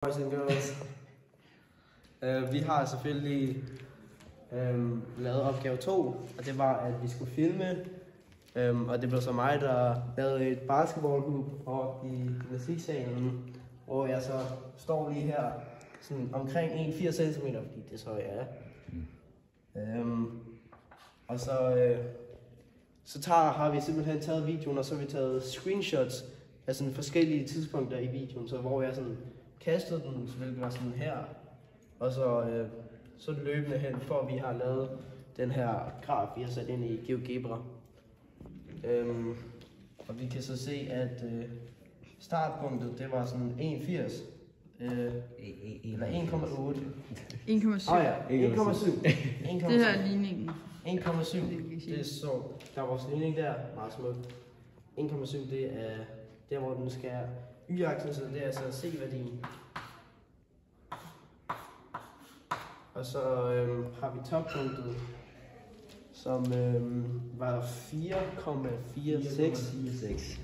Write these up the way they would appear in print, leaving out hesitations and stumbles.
Boys and girls. Vi har selvfølgelig lavet opgave 2, og det var, at vi skulle filme. Og det blev så mig, der lavede et basketballhoop op i gymnastiksalen, hvor jeg så står lige her, sådan omkring 1,80 cm, fordi det så jeg er. Og så har vi simpelthen taget videoen, og så har vi taget screenshots af sådan forskellige tidspunkter i videoen, så hvor jeg sådan kastede den, hvilket var sådan her, og så løbende hen, for vi har lavet den her graf, vi har sat ind i GeoGebra. Og vi kan så se, at startpunktet, det var sådan 1,80. Eller 1,8. 1,7. Ja, 1,7. Det her er ligningen. 1,7. Det er så, der er vores ligning der, meget smukt. 1,7, det er der, hvor den skal y-aksen, så det er altså C-værdien. Og så har vi toppunktet, som var 4,46.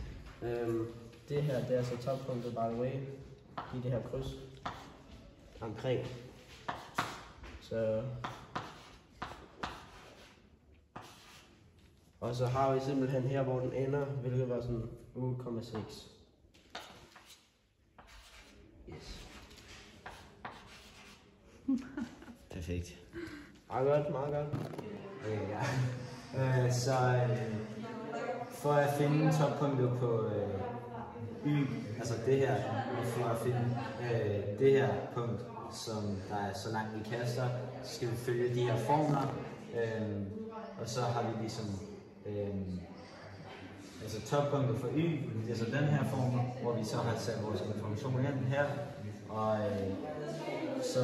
Det her, det er så toppunktet, by the way, i det her kryds omkring. Så. Og så har vi simpelthen her, hvor den ender, hvilket var sådan 8,6. Yes. Perfekt. Meget godt, meget godt. For at finde toppunktet på y, altså det her, og for at finde det her punkt, som der er så langt vi kaster, så skal vi følge de her formler, og så har vi ligesom altså toppunktet for y, det er så den her formel, hvor vi så har sat vores information ind her, og så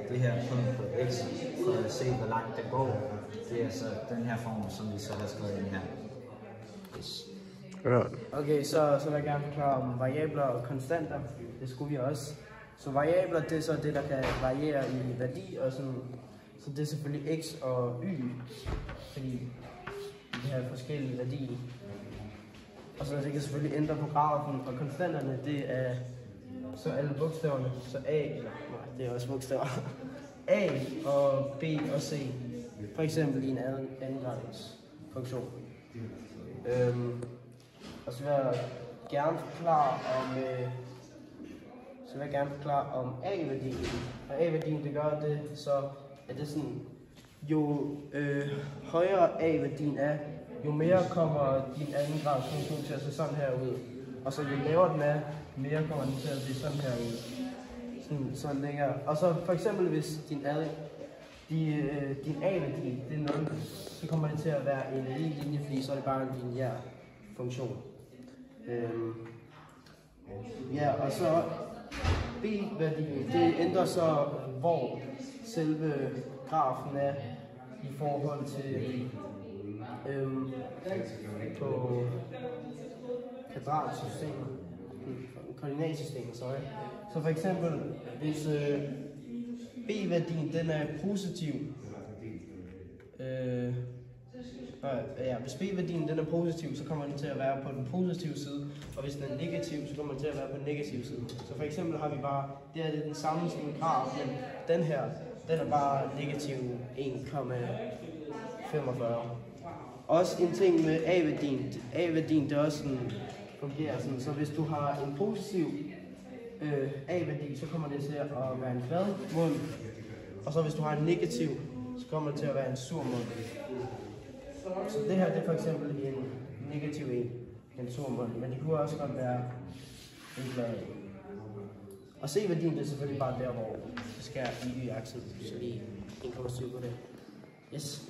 det her punkt på x, for at se hvor langt det går, det er så den her formel, som vi så har skrevet ind her. Yes. Okay, så vil jeg gerne forklare om variabler og konstanter. Det skulle vi også. Så variabler, det er så det, der kan variere i værdi, og sådan, så det er selvfølgelig x og y, fordi de har forskellige værdier. Og så det kan selvfølgelig ændre på grafen, og konstanterne, det er så alle bogstaverne, så A, eller nej, det er også bogstaver, A og B og C, for eksempel i en andengrads funktion. Og så vil jeg gerne forklare om A-værdien. Og A-værdien, det gør det, så at det sådan, jo højere A-værdien er, jo mere kommer din andengrads funktion til at se sådan her ud. Og så jo lavere den er, mere kommer den til at se sådan her ud. Sådan længere. Og så for eksempel hvis din A-værdi, det er 0, så kommer det til at være en lige linje, fordi så er det bare en lineær funktion. Ja, og så B-værdien, det ændrer så, hvor selve grafen er i forhold til på kvadratsystemet, koordinatsystemet, sorry. Så for eksempel, hvis B-værdien den er positiv, hvis B-værdien den er positiv, så kommer den til at være på den positive side, og hvis den er negativ, så kommer den til at være på den negative side. Så for eksempel har vi bare, det er den samme sådan graf, men den her, den er bare negativ 1,45. Også en ting med A-værdien. A-værdien, det også sådan, fungerer sådan, så hvis du har en positiv A-værdi, så kommer det til at være en flad mund, og så hvis du har en negativ, så kommer det til at være en sur mund. Så det her, det er for eksempel en negativ en sur mund, men det kunne også godt være en flad. Og C-værdien, det er selvfølgelig bare der, hvor det skærer i y-aksen, så lige 1,7 på det. Yes.